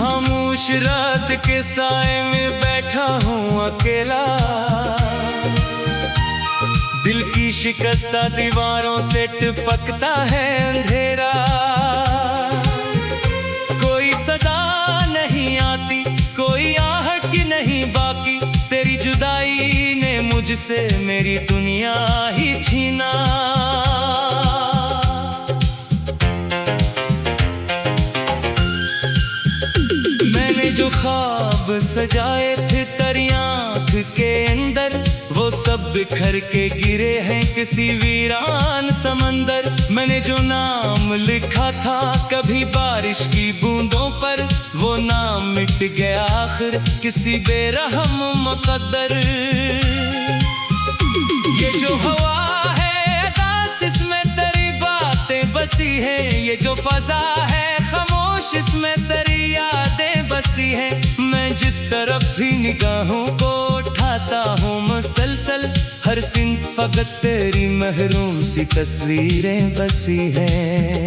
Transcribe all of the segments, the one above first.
खामोश रात के साए में बैठा हूँ अकेला, दिल की शिकस्ता दीवारों से टपकता है अंधेरा। कोई सदा नहीं आती, कोई आहट की नहीं बाकी, तेरी जुदाई ने मुझसे मेरी दुनिया ही छीना। मैंने जो ख्वाब सजाए थे तेरी आँख के अंदर, वो सब बिखर के गिरे हैं किसी वीरान समंदर। मैंने जो नाम लिखा था कभी बारिश की बूंदों पर, वो नाम मिट गया आखिर किसी बेरहम मुकद्दर। ये जो हवा है आकाश इसमें तेरी बातें बसी है, ये जो फजा है खामोश इसमें तेरी यादें बसी है। मैं जिस तरफ भी निगाहों को उठाता हूँ मुसलसल, हर सिंह फकत तेरी महरूम सी तस्वीरें बसी हैं।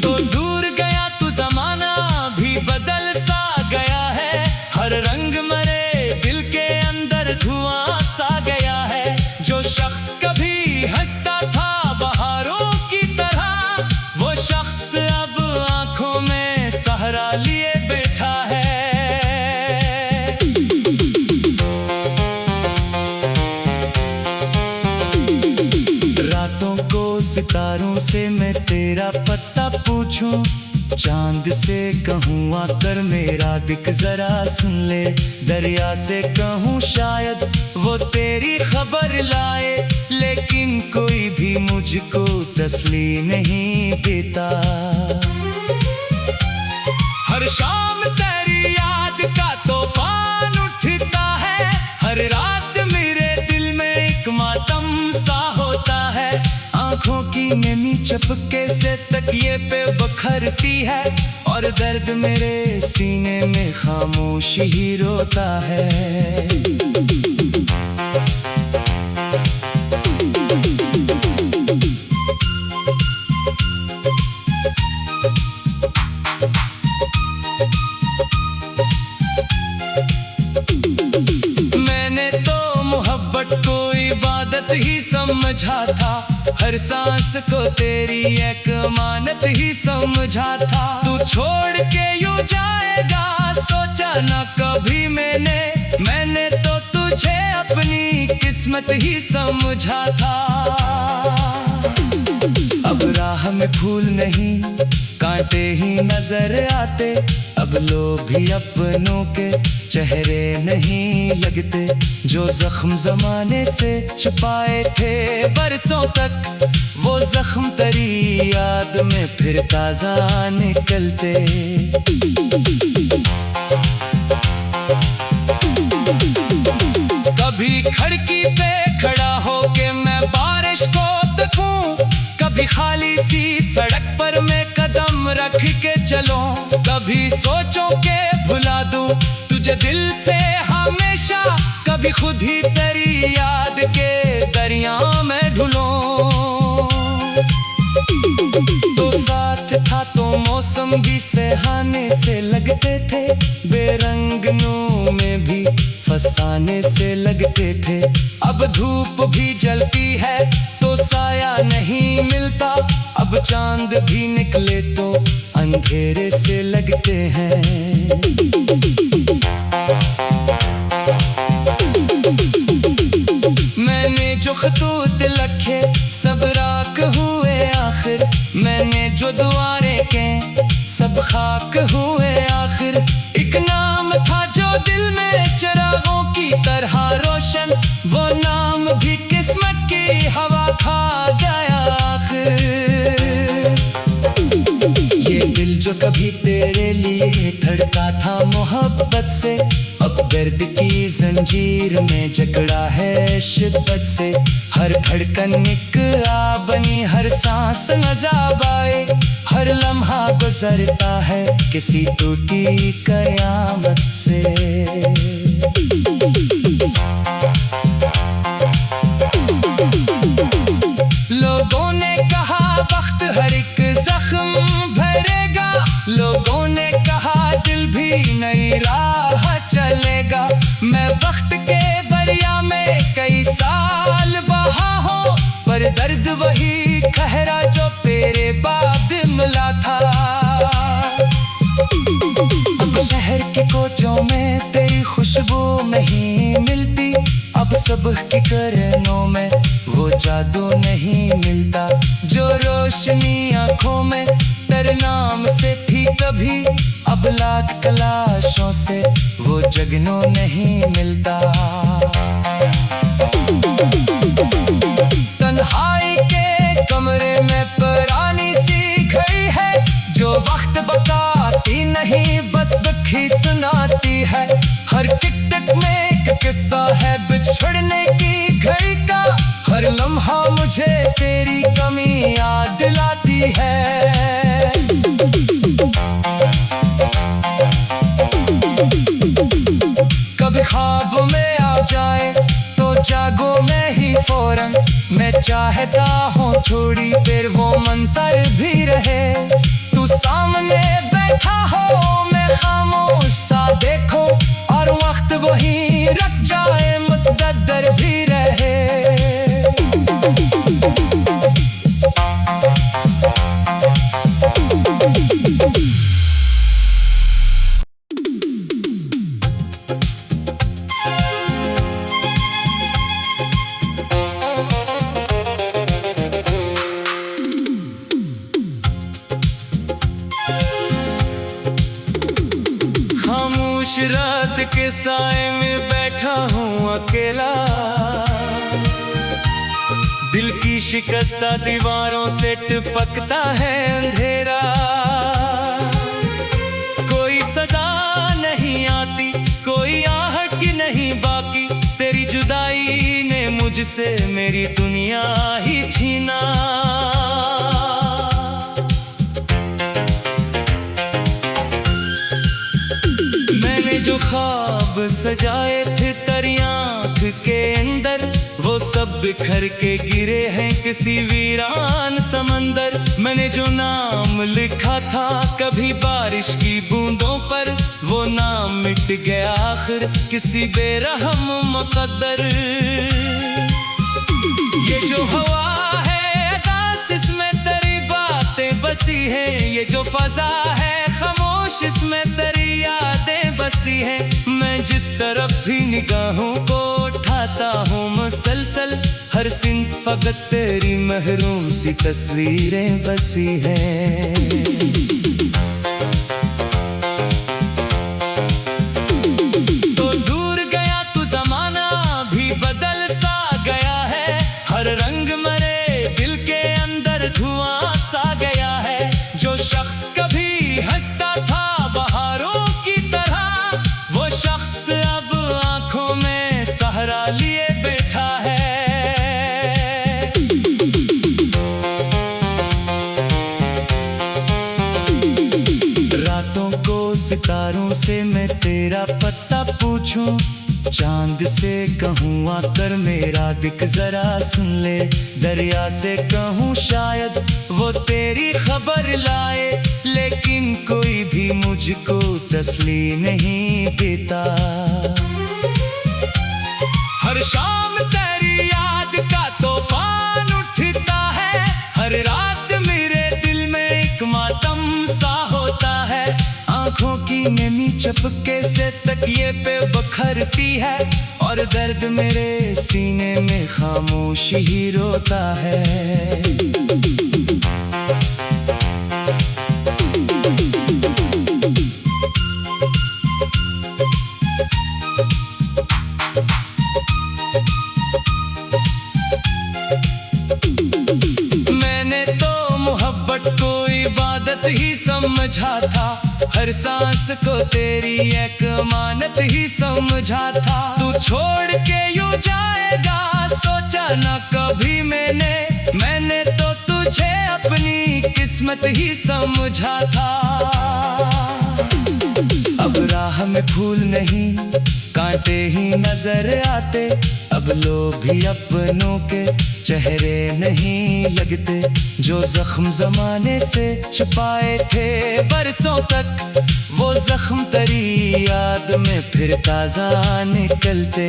तो दूर गया तू ज़माना भी बदल सा गया है, हर रंग मरे दिल के अंदर धुआं सा गया है। जो शख्स कभी हंसता था बहारों की तरह, वो शख्स अब आंखों में सहरा लिए बैठा है। रातों को सितारों से मैं तेरा पता पूछूं, चांद से कहूँ आकर मेरा दिख जरा सुन ले, दरिया से कहूँ शायद वो तेरी खबर लाए, लेकिन कोई भी मुझको तसल्ली नहीं देता। हर शाम तेरी याद का तूफान उठता है, हर रात मेरे दिल में एक मातम सा होता है। आंखों की नमी चपके से तकिए पे बखरती है, और दर्द मेरे सीने में खामोश ही रोता है। मैंने तो मोहब्बत को इबादत ही समझा था, हर सांस को तेरी एक अमानत ही समझा था। तू छोड़ के यूं जाएगा सोचा न कभी मैंने तो तुझे अपनी किस्मत ही समझा था। अब राह में फूल नहीं कांटे ही नजर आते, अब लोग भी अपनों के चेहरे नहीं लगते। जो जख्म जमाने से छुपाए थे बरसों तक, वो जख्म तेरी याद में फिर ताजा निकलते। कभी खिड़की पे खड़ा होके मैं बारिश को तकूं, कभी खाली सी सड़क पर मैं कदम रख के चलूं, कभी सोचों के भुला दूं तुझे दिल से हमेशा, कभी खुद ही तेरी याद के दरिया में ढूंढूं। तो साथ था तो मौसम भी सुहाने से लगते थे, बेरंगनों में भी फसाने से लगते थे। अब धूप भी जलती है तो साया नहीं मिलता, अब चांद भी निकले तो अंधेरे से लगते हैं। मैंने जो खतूत लिखे सब राख हुए आखिर, मैंने जो दुआएं के सब खाक हुए आखिर। एक नाम था जो दिल में चिरागों की तरह रोशन, वो नाम भी किस्मत की हवा खा गया आखिर। ये दिल जो कभी तेरे लिए धड़का था मोहब्बत से, अब दर्द की जंजीर में जकड़ा है शिद्दत से। हर धड़कन एक आ बनी, हर सांस अज़ाब आए, हर लम्हा गुजरता है किसी टूटी कयामत से। लोगों ने कहा वक्त हर एक जख्म भरेगा। लोगों ने कहा दिल भी नई राह चलेगा। मैं वक्त के दरिया में कई साल बहा हूँ, पर दर्द वही गहरा जो तेरे बाद मिला था। अब शहर के कोचों में तेरी खुशबू नहीं मिलती, अब सबके करनों में वो जादू नहीं मिलता। जो रोशनी आंखों में तेरे नाम से थी कभी, अब लाख कलाशों से वो जगनों नहीं मिलता। तन्हाई के कमरे में पुरानी सी घड़ी है, जो वक्त बताती नहीं बस दुखी सुनाती है। हर टिक टिक में एक किस्सा है बिछड़ने की घड़ी का, हर लम्हा मुझे तेरी कमी याद दिलाती है। कभी ख्वाब में आ जाए तो जागो मैं ही फौरन, मैं चाहता हूँ थोड़ी देर वो मंजर भी रहे। तू सामने बैठा हो मैं खामोश सा देखो, और वक्त वही रख जाए मुतकद्दर भी रहे। खामोश रात के साए में बैठा हूँ अकेला, दिल की शिकस्ता दीवारों से टपकता है अंधेरा। कोई सदा नहीं आती, कोई आहट की नहीं बाकी, तेरी जुदाई ने मुझसे मेरी दुनिया ही छीना। जो ख्वाब सजाए थे तेरी आँख के अंदर, वो सब बिखर के गिरे हैं किसी वीरान समंदर। मैंने जो नाम लिखा था कभी बारिश की बूंदों पर, वो नाम मिट गया आखिर किसी बेरहम मुकद्दर। ये जो हवा है अदास इसमें तेरी बातें बसी है, ये जो फजा है खामोश इसमें तेरी यादें बसी है। मैं जिस तरफ भी निगाहों को उठाता हूँ मुसलसल, हर सिंह फकत तेरी महरूम सी तस्वीरें बसी हैं। तो दूर गया तू जमाना भी बदल सा गया है, हर रंग मरे दिल के अंदर धुआं सा गया है। जो शख्स कभी हंसता था बहारों की तरह, वो शख्स अब आंखों में सहारा लिए बैठा है। रातों को सितारों से मैं तेरा पता पूछूं, चांद से कहूँ आकर मेरा दिख जरा सुन ले, दरिया से कहूँ शायद वो तेरी खबर लाए, लेकिन कोई भी मुझको तसल्ली नहीं देता। हर शाम तेरी याद का तूफान उठता है, हर रात मेरे दिल में एक मातम सा होता है। आंखों की नमी चपके से तकिए पे बखरती है, और दर्द मेरे सीने में खामोश ही रोता है। मैंने तो मोहब्बत को इबादत ही समझा था, हर सांस को तेरी एक अमानत ही समझा था। तू छोड़ के यूं जाएगा सोचा न कभी मैंने तो तुझे अपनी किस्मत ही समझा था। अब राह में फूल नहीं कांटे ही नजर आते, अब लोग भी अपनों के चेहरे नहीं लगते। जो जख्म जमाने से छुपाए थे बरसों तक, वो जख्म तेरी याद में फिर ताजा निकलते।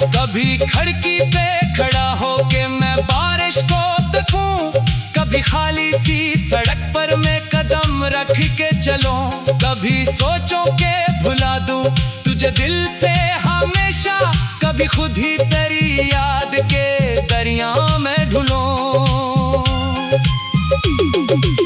कभी खिड़की पे खड़ा होके मैं बारिश को तकूं, कभी खाली सी सड़क पर मैं कदम रख के चलूं, कभी सोचों के भुला दूं तुझे दिल से हमेशा, कभी खुद ही तेरी याद के दरिया में ढूंढूं।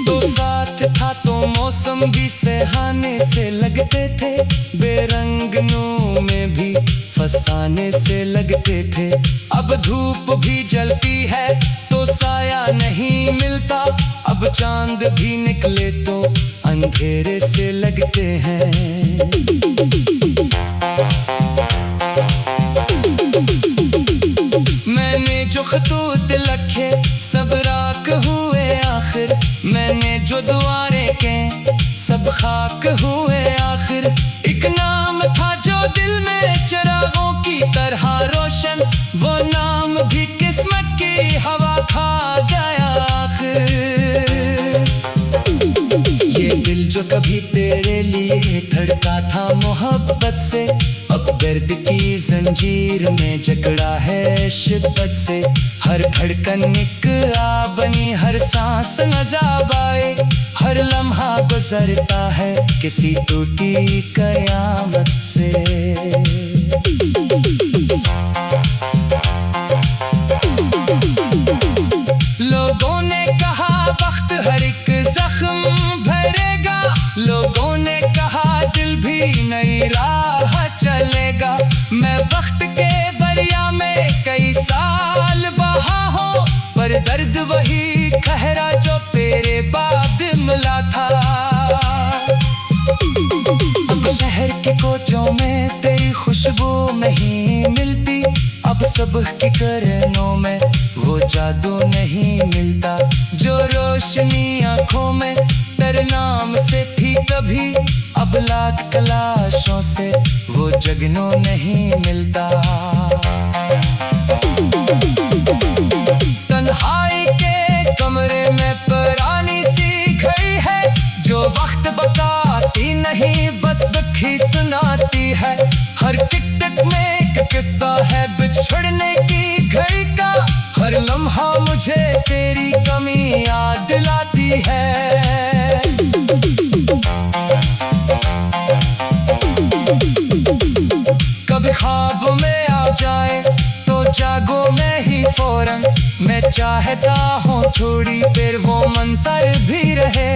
तो साथ था तो मौसम भी सुहाने से लगते थे, बेरंगनों में भी फसाने से लगते थे। अब धूप भी जलती है तो साया नहीं मिलता, अब चांद भी निकले तो अंधेरे से लगते हैं। मैंने जो खतूत लिखे सब राख हुए आखिर, मैंने जो दुआएं के सब खाक हुए आखिर। एक नाम था जो दिल में चिरागों की तरह रोशन, वो नाम भी किस्मत की हवा खा गया आखिर। ये दिल जो कभी तेरे लिए धड़का था मोहब्बत से, अब दर्द की जंजीर में जकड़ा है शिद्दत से। हर धड़कन एक आ बनी, हर सांस अज़ाब आए, हर लम्हा गुजरता है किसी टूटी कयामत से। लोगों ने कहा वक्त हर एक जख्म भरेगा, लोगों ने कहा दिल भी नई राह चलेगा। मैं वक्त के दरिया में कई साल बहा हूँ, पर दर्द वही गहरा जो तेरे बाद मिला था। अब शहर के कोचों में तेरी खुशबू नहीं मिलती, अब सुबह की किरणों में वो जादू नहीं मिलता। जो रोशनी आंखों में तेरे नाम से थी कभी, अब लाख तलाशों से वो जगनों नहीं मिलता। तन्हाई के कमरे में पुरानी सी घड़ी है, जो वक्त बताती नहीं बस दुखी सुनाती है। हर टिक टिक में एक किस्सा है बिछड़ने की घड़ी का, हर लम्हा मुझे तेरी कमी याद दिलाती है। कभी ख्वाब में आ जाए तो जागो मैं ही फौरन, मैं चाहता हूँ थोड़ी देर वो मंजर भी रहे।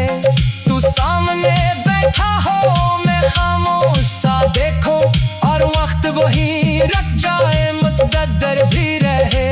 तू सामने बैठा हो मैं खामोश सा देखो, और वक्त वही रख जाए मुतगद्दर भी रहे।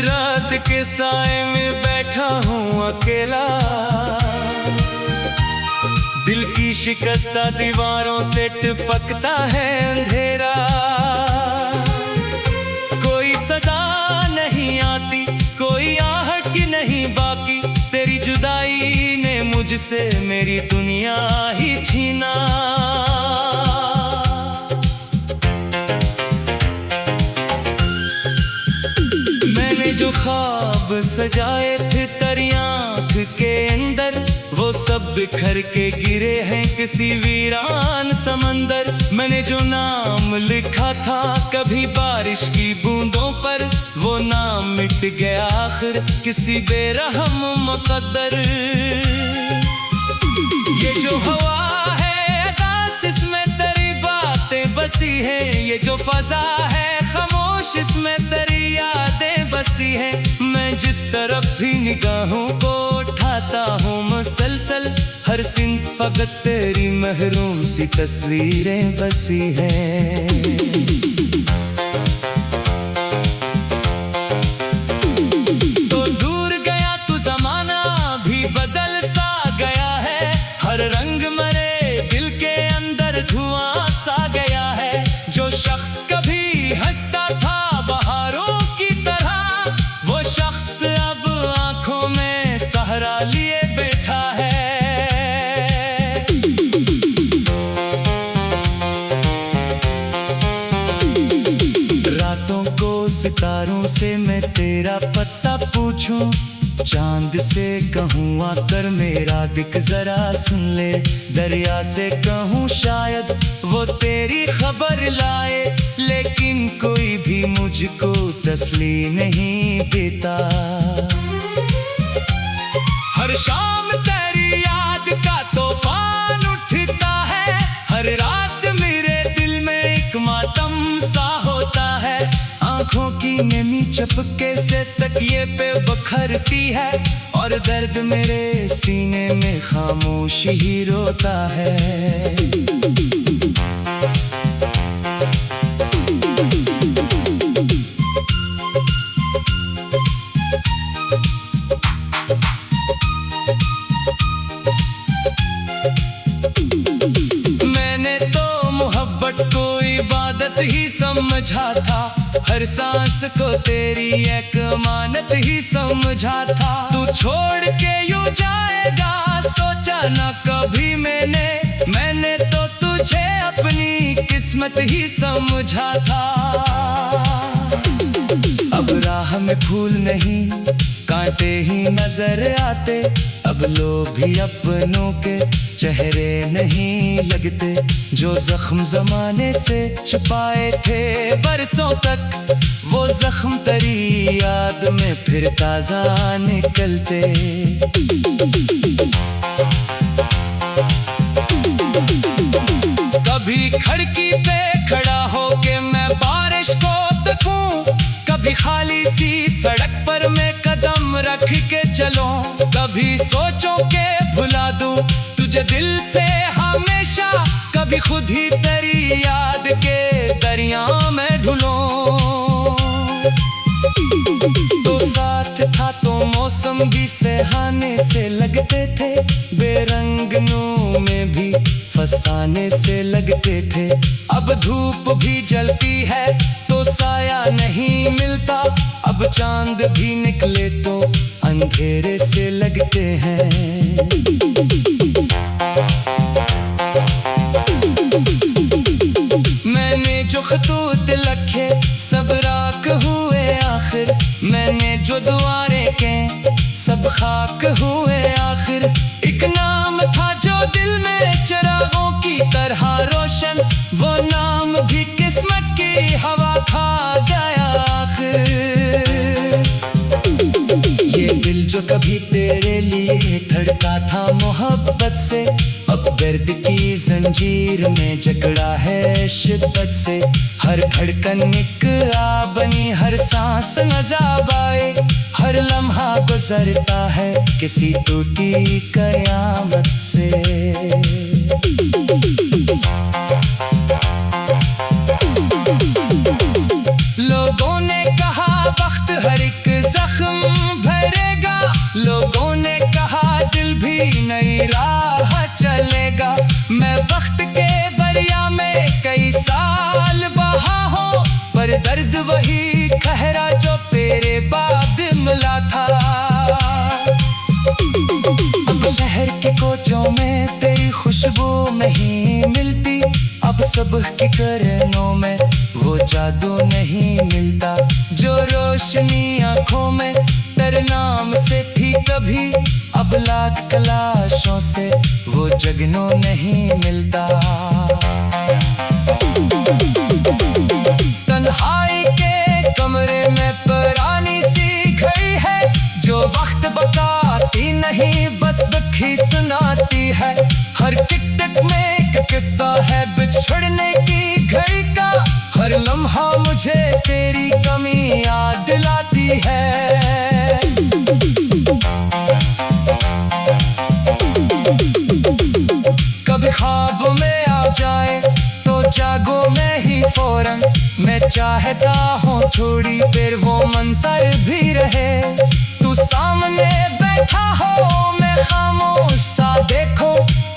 रात के साए में बैठा हूँ अकेला, दिल की शिकस्ता दीवारों से टपकता है अंधेरा। कोई सदा नहीं आती, कोई आहट की नहीं बाकी, तेरी जुदाई ने मुझसे मेरी दुनिया ही छीना। जो ख्वाब सजाए थे तेरी आँख के अंदर, वो सब बिखर के गिरे हैं किसी वीरान समंदर। मैंने जो नाम लिखा था कभी बारिश की बूंदों पर, वो नाम मिट गया आखिर किसी बेरहम मुकद्दर। ये जो हवा है आकाश इसमें तेरी बातें बसी है, ये जो फजा है खामोश इसमें तेरी यादें बसी है। मैं जिस तरफ भी निगाहों को उठाता हूँ मुसलसल, हर सिंह फकत तेरी महरूम सी तस्वीरें बसी हैं। सितारों से मैं तेरा पता पूछूं, चांद से कहूँ आकर मेरा दिख जरा सुन ले, दरिया से कहूँ शायद वो तेरी खबर लाए, लेकिन कोई भी मुझको तसल्ली नहीं देता। हर शाम तेरी याद का तूफान उठता है, हर रात मेरे दिल में एक मातम सा होता है। आंखों की नमी चपके से तकिए पे बखरती है, और दर्द मेरे सीने में खामोश ही रोता है। ही समझा था, हर सांस को तेरी एक अमानत ही समझा था। तू छोड़ के यूं जाएगा सोचा न कभी मैंने तो तुझे अपनी किस्मत ही समझा था। अब राह में फूल नहीं कांटे ही नजर आते, अब लोग भी अपनों के चेहरे नहीं लगते। जो जख्म जमाने से छुपाए थे बरसों तक, वो जख्म तेरी याद में फिर ताजा निकलते। कभी खिड़की पे खड़ा होके मैं बारिश को तकूं, कभी खाली सी सड़क पर मैं कदम रख के चलूं, कभी सोचों के भुला दूं तुझे दिल से हमेशा, कभी खुद ही तेरी याद के दरिया में ढूंढूं। तो साथ था तो मौसम भी सुहाने से लगते थे, बेरंगनों में भी फसाने से लगते थे। अब धूप भी जलती है तो साया नहीं मिलता, अब चांद भी निकले तो अंधेरे से लगते हैं। मैंने जो खतूत लिखे सब राख हुए आखिर, मैंने जो दुआएं के सब खाक हुए आखिर। एक नाम था जो दिल में चिरागों की तरह रोशन, वो नाम भी किस्मत की हवा खा गया आखिर। ये दिल जो कभी तेरे लिए धड़का था मोहब्बत से, अब दर्द की जंजीर में जकड़ा है शिद्दत से। हर धड़कन एक आ बनी, हर सांस अज़ाब आए, हर लम्हा गुजरता है किसी टूटी कयामत से। लोगों ने कहा वक्त हर एक जख्म भरेगा, लोगों ने कहा दिल भी नई राह चलेगा। मैं वक्त के दरिया में कई साल बहा हूँ, पर दर्द वही गहरा जो तेरे बाद मिला था। अब शहर के कोचों में तेरी खुशबू नहीं मिलती, अब सुबह की किरणों में वो जादू नहीं मिलता। जो रोशनी आंखों में तेरे नाम से थी कभी, अब लाख कलाशों से वो जगनू नहीं मिलता। तन्हाई के कमरे में पुरानी सी घड़ी है, जो वक्त बताती नहीं बस दुख ही सुनाती है। हर टिक टिक में एक किस्सा है बिछड़ने की घड़ी का, हर लम्हा मुझे तेरी कमी याद दिलाती है। कभी ख्वाब में आ जाए तो जागो मैं ही फौरन, मैं चाहता हूँ थोड़ी देर वो मंजर भी रहे। तू सामने बैठा हो मैं खामोश सा देखो,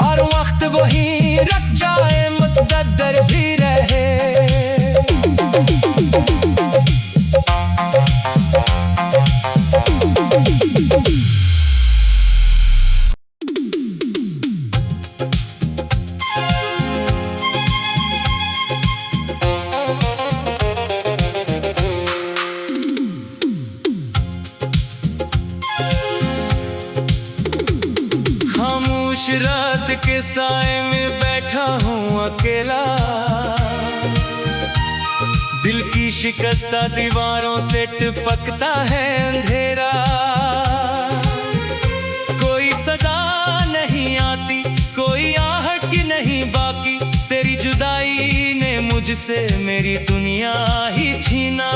और वक्त वही रख जाए मुतगद्दर भी रहे। खामोश रात के साए में बैठा हूँ अकेला, दिल की शिकस्ता दीवारों से टपकता है अंधेरा। कोई सदा नहीं आती, कोई आहट की नहीं बाकी, तेरी जुदाई ने मुझसे मेरी दुनिया ही छीना।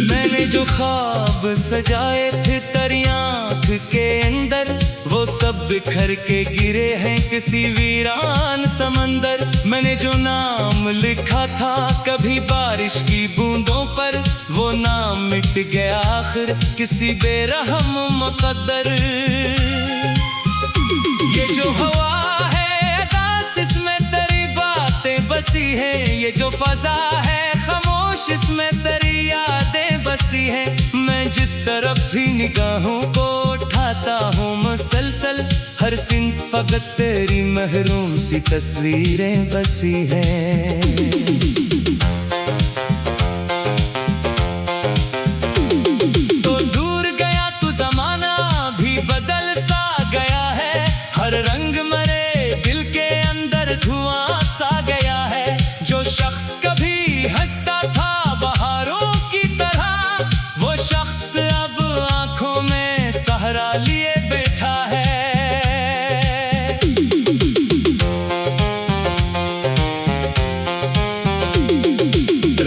मैंने जो ख्वाब सजाए थे तेरी आँख के अंदर, वो सब बिखर के गिरे हैं किसी वीरान समंदर। मैंने जो नाम लिखा था कभी बारिश की बूंदों पर, वो नाम मिट गया आखिर किसी बेरहम मुकद्दर। ये जो हवा है अदास इसमें तेरी बातें बसी हैं, ये जो फजा है खामोश इसमें तेरी यादें बसी हैं। मैं जिस तरफ भी निगाहों को उठाता हूँ मुसलसल, हर सिंह फकत तेरी महरूम सी तस्वीरें बसी हैं। तो दूर गया तू ज़माना भी बदल सा गया है, हर रंग मरे दिल के अंदर धुआं सा गया है। जो शख्स कभी हंसता था बहारों की तरह, वो शख्स अब आंखों में सहरा लिए बैठा है।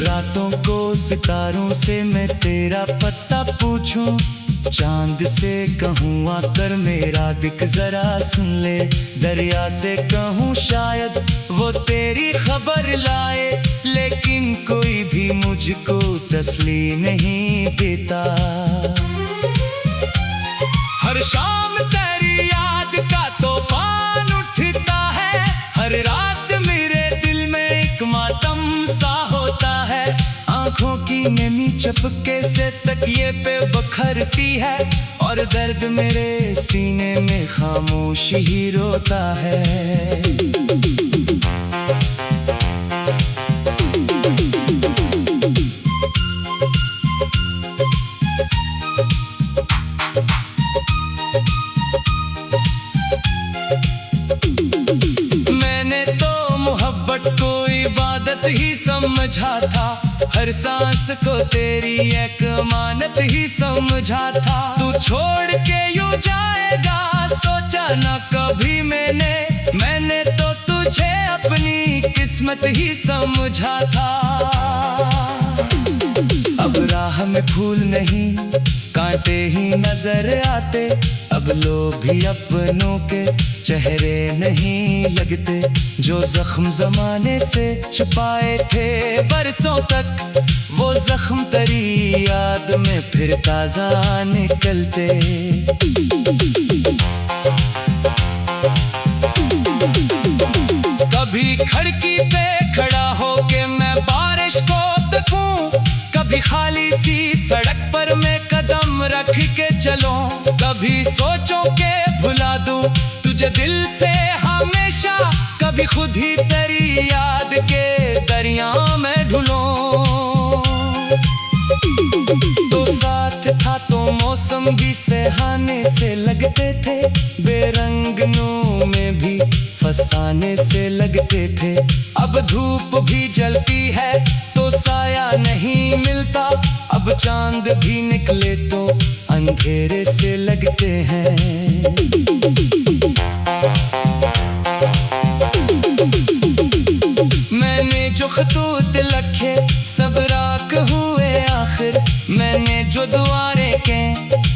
रातों को सितारों से मैं तेरा पता पूछूं, चांद से कहूँ आकर मेरा दिख जरा सुन ले, दरिया से कहूँ शायद वो तेरी खबर लाए, लेकिन कोई भी मुझको तसल्ली नहीं देता। हर शाम तेरी याद का तूफान उठता है, हर रात मेरे दिल में एक मातम सा होता है। आंखों की नमी चपके से तकिए पे बखरती है, और दर्द मेरे सीने में खामोश ही रोता है। मैंने तो मोहब्बत को इबादत ही समझा था, हर सांस को तेरी एक अमानत ही समझा था। तू छोड़ के यूं जाएगा सोचा ना कभी मैंने तो तुझे अपनी किस्मत ही समझा था। अब राह में फूल नहीं कांटे ही नजर आते, अब लोग भी अपनों के चेहरे नहीं लगते। जो जख्म जमाने से छुपाए थे बरसों तक, वो जख्म तेरी याद में फिर ताजा निकलते। कभी खिड़की पे खड़ा होके मैं बारिश को तकूं, कभी खाली सी सड़क पर मैं कदम रख के चलूं, कभी सोचों के भुला दूं तुझे दिल से हमेशा, कभी खुद ही तेरी याद के दरिया में ढूंढूं। तो साथ था तो मौसम भी सुहाने से लगते थे, बेरंगनों में भी फसाने से लगते थे। अब धूप भी जलती है तो साया नहीं मिलता, अब चांद भी निकले तो अंधेरे से लगते हैं। मैंने जो खतूत लिखे सब राख हुए आखिर, मैंने जो दुआरें के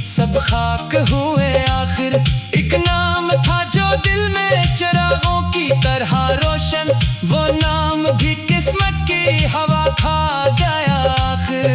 सब खाक हुए आखिर। एक नाम था जो दिल में चिरागों की तरह रोशन, वो नाम भी किस्मत की हवा खा गया आखिर।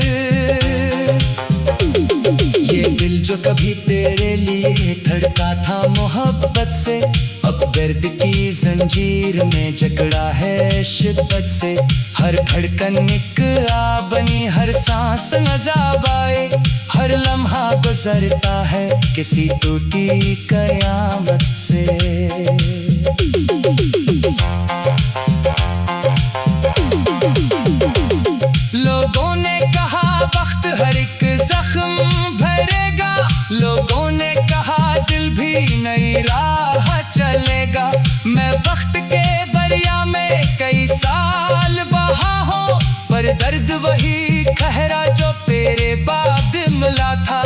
ये दिल जो कभी तेरे लिए धड़का था मोहब्बत से, अब दर्द की जंजीर में जकड़ा है शिद्दत से। हर धड़कन एक आ बनी, हर सांस अज़ाब आए, हर लम्हा गुजरता है किसी टूटी कयामत से। लोगों ने कहा वक्त हर एक था।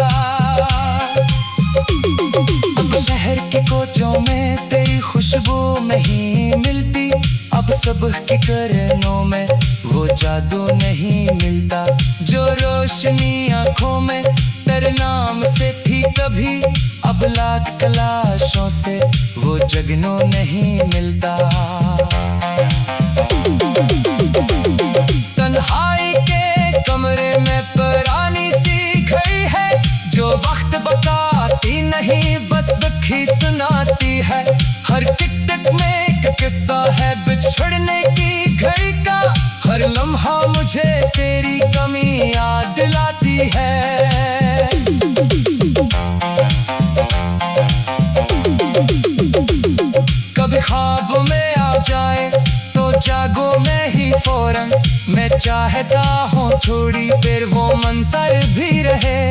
अब शहर के कोचों में तेरी खुशबू नहीं मिलती, अब सबकी करनों में वो जादू नहीं मिलता। जो रोशनी आंखों में तेरे नाम से थी कभी, अब लाख तलाशों से वो जगनों नहीं मिलता। तन्हाई के कमरे में पुरानी सी घड़ी है, जो वक्त बताती नहीं बस दुखी सुनाती है। हर टिक टिक में एक किस्सा है बिछड़ने की घड़ी का, हर लम्हा मुझे तेरी कमी याद दिलाती है। कभी ख्वाब में आ जाए तो जागो मैं ही फौरन, मैं चाहता हूँ थोड़ी देर वो मंजर भी रहे।